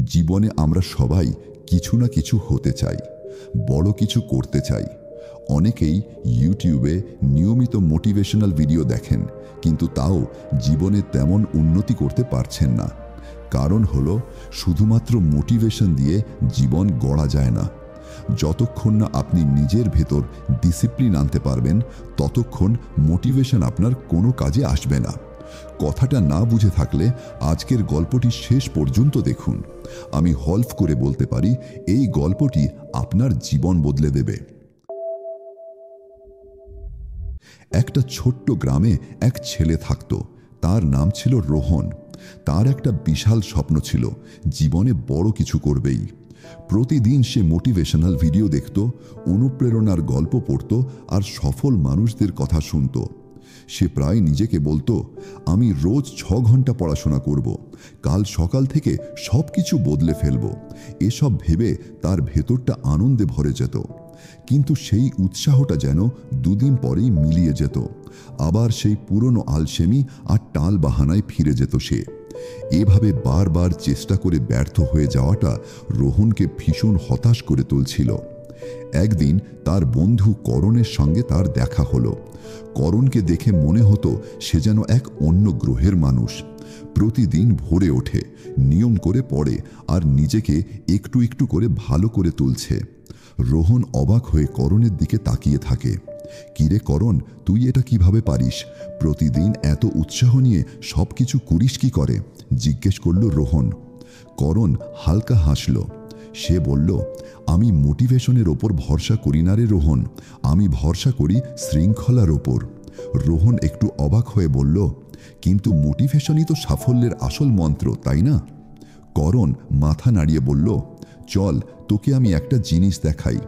জীবনে আমরা সবাই কিছু না কিছু হতে চাই, বড় কিছু করতে চাই। অনেকেই ইউটিউবে নিয়মিত মোটিভেশনাল ভিডিও দেখেন, কিন্তু তাও জীবনে তেমন উন্নতি করতে পারছেন না। কারণ হলো, শুধুমাত্র মোটিভেশন দিয়ে জীবন গড়া যায় না। যতক্ষণ না আপনি নিজের ভেতর ডিসিপ্লিন আনতে পারবেন, ততক্ষণ মোটিভেশন আপনার কোনো কাজে আসবে না। কথাটা না বুঝে থাকলে আজকের গল্পটি শেষ পর্যন্ত দেখুন। আমি হলফ করে বলতে পারি, এই গল্পটি আপনার জীবন বদলে দেবে। একটা ছোট্ট গ্রামে এক ছেলে থাকত। তার নাম ছিল রোহন। তার একটা বিশাল স্বপ্ন ছিল, জীবনে বড় কিছু করবেই। প্রতিদিন সে মোটিভেশনাল ভিডিও দেখত, অনুপ্রেরণার গল্প পড়ত আর সফল মানুষদের কথা শুনত। সে প্রায় নিজেকে বলতো, আমি রোজ 6 ঘন্টা পড়াশোনা করব, কাল সকাল থেকে সব কিছু বদলে ফেলব। এসব ভেবে তার ভেতরটা আনন্দে ভরে যেত। কিন্তু সেই উৎসাহটা যেন দুদিন পরেই মিলিয়ে যেত। আবার সেই পুরনো আলসেমি আর টাল বাহানায় ফিরে যেত সে। এভাবে বারবার চেষ্টা করে ব্যর্থ হয়ে যাওয়াটা রোহনকে ভীষণ হতাশ করে তুলছিল। একদিন তার বন্ধু করণের সঙ্গে তার দেখা হলো। করণকে দেখে মনে হতো সে যেন এক অন্য গ্রহের মানুষ। প্রতিদিন ভোরে ওঠে, নিয়ম করে পড়ে আর নিজেকে একটু একটু করে ভালো করে তুলছে। রোহন অবাক হয়ে করণের দিকে তাকিয়ে থাকে। কিরে করণ, তুই এটা কিভাবে পারিস? প্রতিদিন এত উৎসাহ নিয়ে সব কিছু করিস কি করে? জিজ্ঞেস করল রোহন। করণ হালকা হাসল। সে বলল, আমি মোটিভেশনের ওপর ভরসা করি না রে রোহন, আমি ভরসা করি শৃঙ্খলার ওপর। রোহন একটু অবাক হয়ে বলল, কিন্তু মোটিভেশনই তো সাফল্যের আসল মন্ত্র, তাই না? করণ মাথা নাড়িয়ে বলল, চল তোকে আমি একটা জিনিস দেখাই,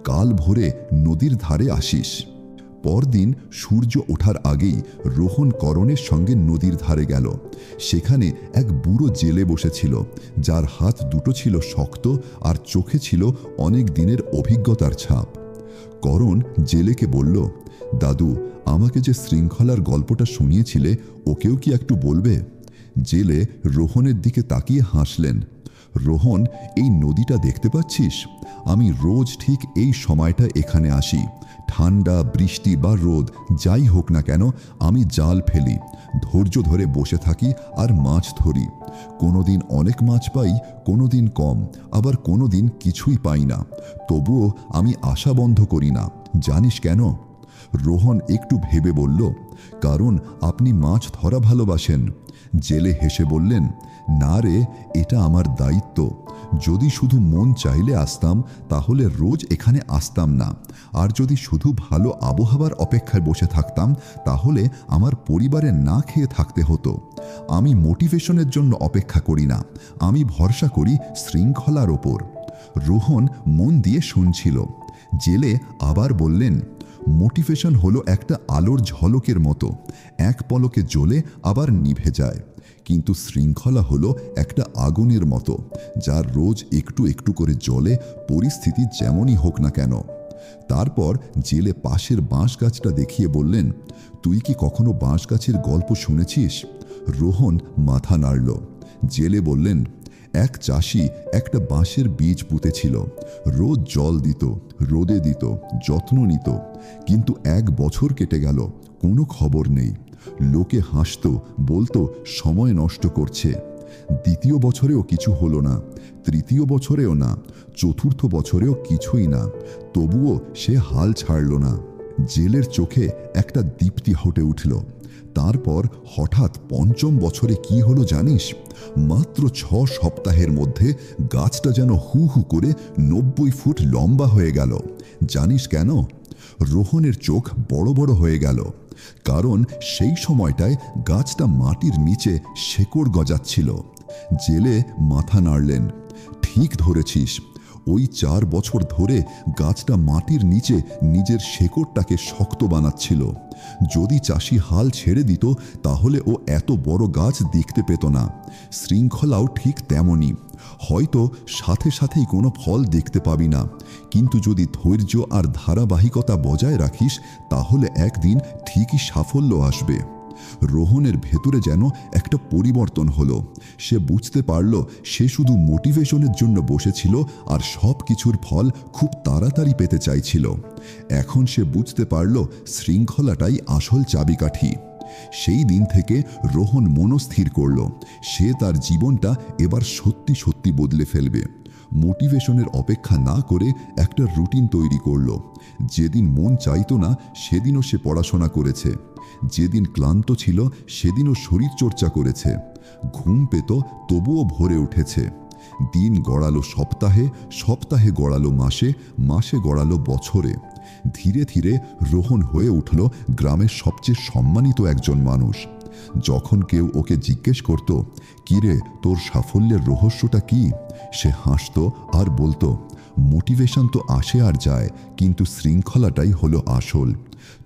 কাল ভোরে নদীর ধারে আসিস। পরদিন সূর্য ওঠার আগেই রোহন করণের সঙ্গে নদীর ধারে গেল। সেখানে এক বুড়ো জেলে বসেছিল, যার হাত দুটো ছিল শক্ত আর চোখে ছিল অনেক দিনের অভিজ্ঞতার ছাপ। করণ জেলেকে বলল, দাদু, আমাকে যে শৃঙ্খলার গল্পটা শুনিয়েছিলে, ওকেও কি একটু বলবে? জেলে রোহনের দিকে তাকিয়ে হাসলেন। রোহন, এই নদীটা দেখতে পাচ্ছিস? আমি রোজ ঠিক এই সময়টা এখানে আসি। ঠান্ডা, বৃষ্টি বা রোদ যাই হোক না কেন, আমি জাল ফেলি, ধৈর্য ধরে বসে থাকি আর মাছ ধরি। কোনোদিন অনেক মাছ পাই, কোনোদিন কম, আবার কোনোদিন কিছুই পাই না। তবুও আমি আশা বন্ধ করি না। জানিস কেন? রোহন একটু ভেবে বলল, কারণ আপনি মাছ ধরা ভালোবাসেন। জেলে হেসে বললেন, না রে, এটা আমার দায়িত্ব। যদি শুধু মন চাইলে আসতাম, তাহলে রোজ এখানে আসতাম না। আর যদি শুধু ভালো আবহাওয়ার অপেক্ষায় বসে থাকতাম, তাহলে আমার পরিবারে না খেয়ে থাকতে হতো। আমি মোটিভেশনের জন্য অপেক্ষা করি না, আমি ভরসা করি শৃঙ্খলার ওপর। রোহন মন দিয়ে শুনছিল। জেলে আবার বললেন, মোটিভেশন হলো একটা আলোর ঝলকের মতো, এক পলকে জ্বলে আবার নিভে যায়। কিন্তু শৃঙ্খলা হলো একটা আগুনের মতো, যার রোজ একটু একটু করে জ্বলে, পরিস্থিতি যেমনই হোক না কেন। তারপর জেলে পাশের বাঁশ গাছটা দেখিয়ে বললেন, তুই কি কখনো বাঁশ গাছের গল্প শুনেছিস? রোহন মাথা নাড়ল। জেলে বললেন, এক চাষি একটা বাঁশের বীজ পুঁতেছিল। রোজ জল দিত, রোদে দিত, যত্ন নিত। কিন্তু 1 বছর কেটে গেল, কোনো খবর নেই। লোকে হাসত, বলতো সময় নষ্ট করছে। 2য় বছরেও কিছু হলো না, 3য় বছরেও না, 4র্থ বছরেও কিছুই না। তবুও সে হাল ছাড়ল না। জেলের চোখে একটা দীপ্তি ফুটে উঠল। তারপর হঠাৎ 5ম বছরে কি হলো জানিস? মাত্র 6 সপ্তাহের মধ্যে গাছটা যেন হু হু করে 90 ফুট লম্বা হয়ে গেল। জানিস কেন? রোহনের চোখ বড় বড় হয়ে গেল। কারণ সেই সময়টায় গাছটা মাটির নিচে শেকড় গজাচ্ছিল। জেলে মাথা নাড়লেন। ঠিক ধরেছিস, ওই 4 বছর ধরে গাছটা মাটির নিচে নিজের শেকড়টাকে শক্ত বানাচ্ছিল। যদি চাষি হাল ছেড়ে দিত, তাহলে ও এত বড় গাছ দেখতে পেত না। শৃঙ্খলাও ঠিক তেমনই। হয়তো সাথে সাথেই কোনো ফল দেখতে পাবি না, কিন্তু যদি ধৈর্য আর ধারাবাহিকতা বজায় রাখিস, তাহলে একদিন ঠিকই সাফল্য আসবে। রোহনের ভেতরে যেন একটা পরিবর্তন হলো। সে বুঝতে পারল সে শুধু মোটিভেশনের জন্য বসেছিল আর সব কিছুর ফল খুব তাড়াতাড়ি পেতে চাইছিল। এখন সে বুঝতে পারল শৃঙ্খলাটাই আসল চাবিকাঠি। সেই দিন থেকে রোহন মনস্থির করল সে তার জীবনটা এবার সত্যি সত্যি বদলে ফেলবে। মোটিভেশনের অপেক্ষা না করে একটা রুটিন তৈরি করল। যেদিন মন চাইতো না সেদিনও সে পড়াশোনা করেছে, যেদিন ক্লান্ত ছিল সেদিনও শরীরচর্চা করেছে, ঘুম পেত তবুও ভোরে উঠেছে। দিন গড়ালো সপ্তাহে, সপ্তাহে গড়ালো মাসে, মাসে গড়ালো বছরে। ধীরে ধীরে রোহন হয়ে উঠল গ্রামের সবচেয়ে সম্মানিত একজন মানুষ। যখন কেউ ওকে জিজ্ঞেস করত, কিরে তোর সাফল্যের রহস্যটা কি, সে হাসত আর বলতো, মোটিভেশন তো আসে আর যায়, কিন্তু শৃঙ্খলাটাই হলো আসল।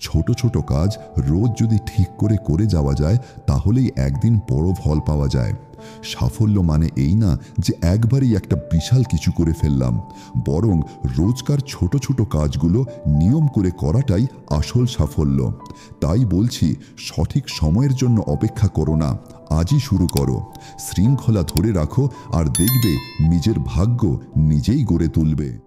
ছোট ছোট কাজ রোজ যদি ঠিক করে করে যাওয়া যায় তাহলেই একদিন বড় ফল পাওয়া যায়। সাফল্য মানে এই না যে একবারেই একটা বিশাল কিছু করে ফেললাম, বরং রোজকার ছোট ছোট কাজগুলো নিয়ম করে করাটাই আসল সাফল্য। তাই বলছি, সঠিক সময়ের জন্য অপেক্ষা করো না, আজই শুরু করো। শৃঙ্খলা ধরে রাখো আর দেখবে নিজের ভাগ্য নিজেই গড়ে তুলবে।